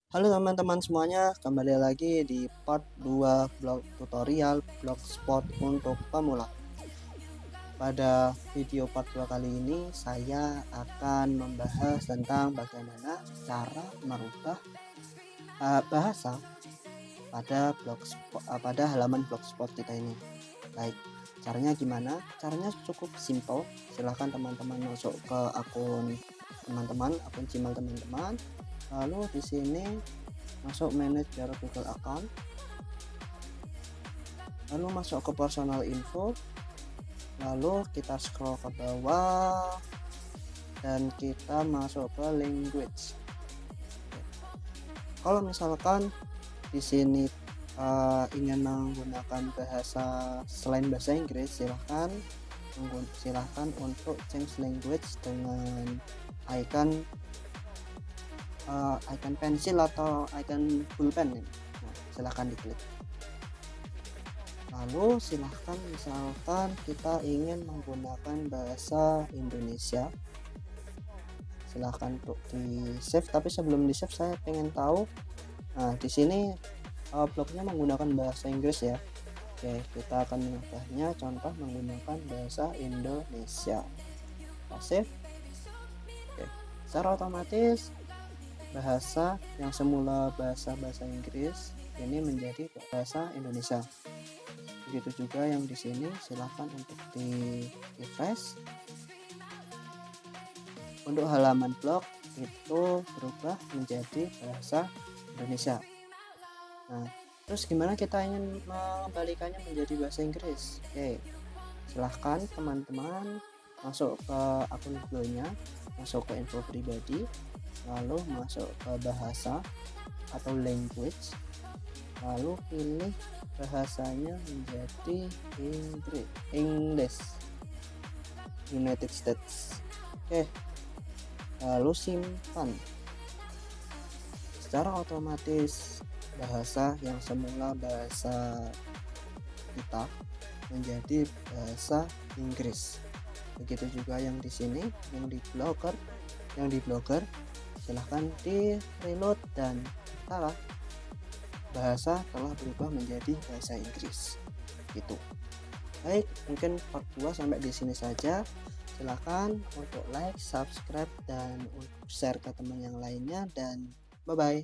Halo teman-teman semuanya, kembali lagi di part 2 blog tutorial blogspot untuk pemula. Pada video part 2 kali ini saya akan membahas tentang bagaimana cara merubah bahasa pada halaman blogspot kita ini. Baik, caranya gimana? Caranya cukup simple. Silahkan teman-teman masuk ke akun Gmail teman-teman. Lalu di sini masuk manage your Google account, lalu masuk ke personal info, lalu kita scroll ke bawah dan kita masuk ke language. Kalau misalkan di sini ingin menggunakan bahasa selain bahasa Inggris, silahkan untuk change language dengan icon pensil atau icon pulpen. Nah, silahkan diklik. Lalu silahkan misalkan kita ingin menggunakan bahasa Indonesia, silahkan untuk di save. Tapi sebelum di save saya pengen tahu, nah di sini blognya menggunakan bahasa Inggris ya. Oke, kita akan mengubahnya, contoh menggunakan bahasa Indonesia. Kita save. Oke, secara otomatis bahasa yang semula bahasa Inggris ini menjadi bahasa Indonesia. Begitu juga yang di sini, silahkan untuk di refresh. Untuk halaman blog itu berubah menjadi bahasa Indonesia. Nah, terus gimana kita ingin mengembalikannya menjadi bahasa Inggris? Oke, silahkan teman-teman masuk ke akun Google-nya, masuk ke info pribadi, lalu masuk ke bahasa atau language, lalu pilih bahasanya menjadi English United States. Oke, lalu simpan. Secara otomatis bahasa yang semula bahasa kita menjadi bahasa Inggris. Begitu juga yang di sini, yang di blogger silahkan di reload dan salah, bahasa telah berubah menjadi bahasa Inggris. Gitu. Baik, mungkin part 2 sampai di sini saja. Silahkan untuk like, subscribe, dan untuk share ke teman yang lainnya, dan bye bye.